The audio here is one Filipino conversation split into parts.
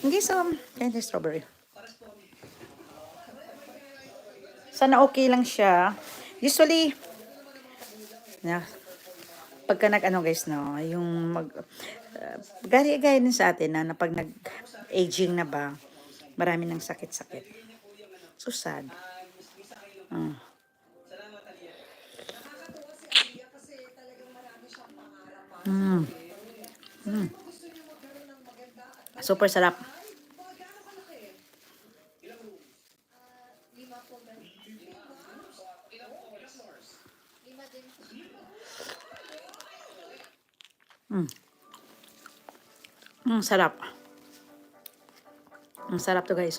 Hindi candy strawberry. Sana okay lang siya. Usually, na, pagka nag-ano guys, no, yung gaya din sa atin na pag nag-aging na ba, marami ng sakit-sakit. So sad. Super sarap. Sarap. Ang sarap to guys.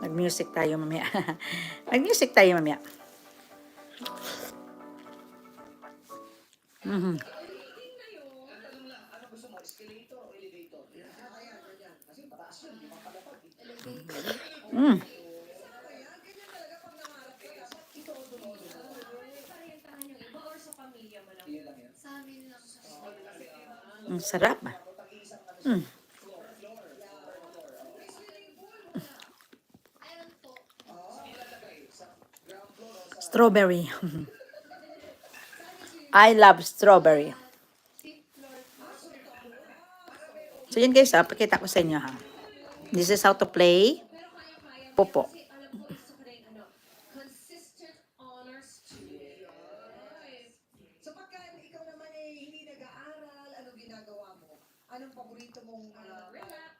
Nag-music tayo mamaya. Nag-music tayo mamaya. Ang sarap. Strawberry. I love strawberry. So yun guys, pakita ko sa inyo ha. This is how to play popo. So pagka ikaw naman hindi nag-aaral, ano ginagawa mo? Anong paborito mong relax?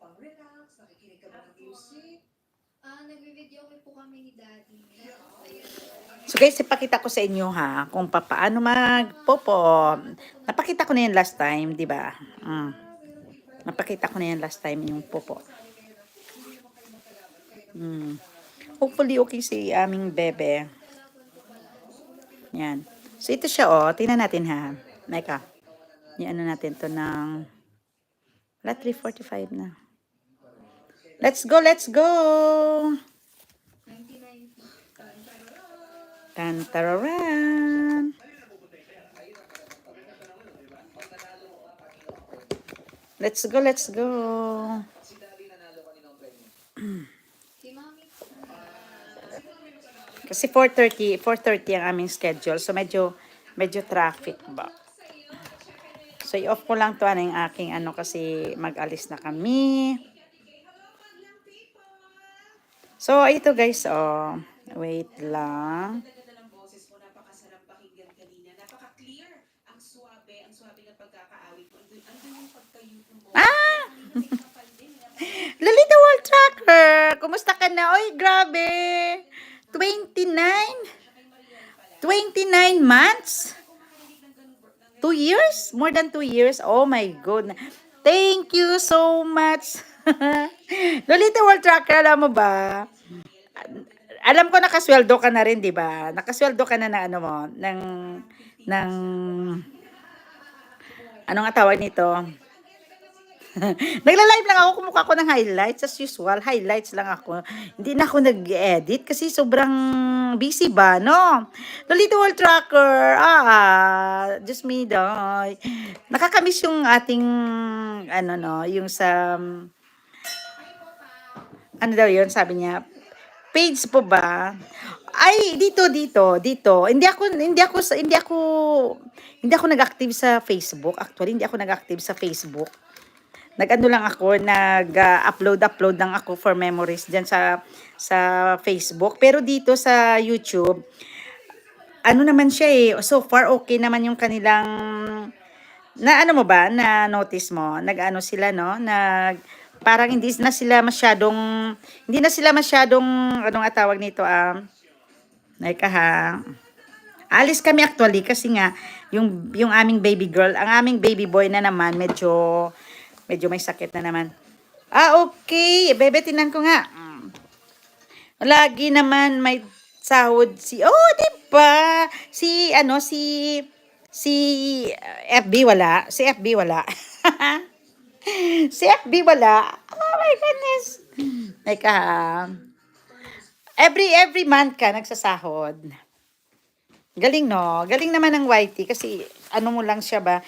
Pang-relax, nakikinig ka ba ng music? Nagvi-video po kami ni Daddy. So guys, ipakita ko sa inyo ha, kung paano magpopo. Napakita ko na yan last time, di ba? Napakita ko na yan last time yung popo. Hopefully okay si aming bebe. Yan. So ito siya tingnan natin ha. Meka. Yan natin to ng 3:45 na. Let's go, let's go! Tantararan! Let's go, let's go! Kasi 4:30 ang aming schedule. So medyo traffic ba. So i-off ko lang to yung aking kasi mag-alis na kami. So ito guys, wait lang. Lolita World Tracker! Kumusta ka na? Oy, grabe! 29 months? 2 years? More than 2 years? Oh my goodness. Thank you so much. Lolita World Tracker, alam mo ba? Alam ko nakasweldo ka na rin, di ba? Nakasweldo ka na ng ano nga tawag nito? Nagla-live lang ako, kumukha ko ng highlights as usual. Highlights lang ako. Hindi na ako nag-edit kasi sobrang busy ba, no? Lolita World Tracker, just me, doy. Nakakamiss yung ating, yung sa, ano daw yun, sabi niya, page po ba? Ay, dito. Hindi ako nag-active sa Facebook. Actually, hindi ako nag-active sa Facebook. Nag-ano lang ako, nag-upload lang ako for memories dyan sa Facebook. Pero dito sa YouTube, ano naman siya so far okay naman yung kanilang, na ano mo ba, na notice mo, nag-ano sila, no? Parang hindi na sila masyadong, anong tawag nito, alis kami actually kasi nga, yung aming baby girl, ang aming baby boy na naman, medyo may sakit na naman. Okay. Bebe, tinan ko nga. Lagi naman may sahod diba? Si FB wala. Si FB wala. Si FB wala. Oh my goodness. Every month ka nagsasahod. Galing, no? Galing naman ng YT kasi ano mo lang siya ba?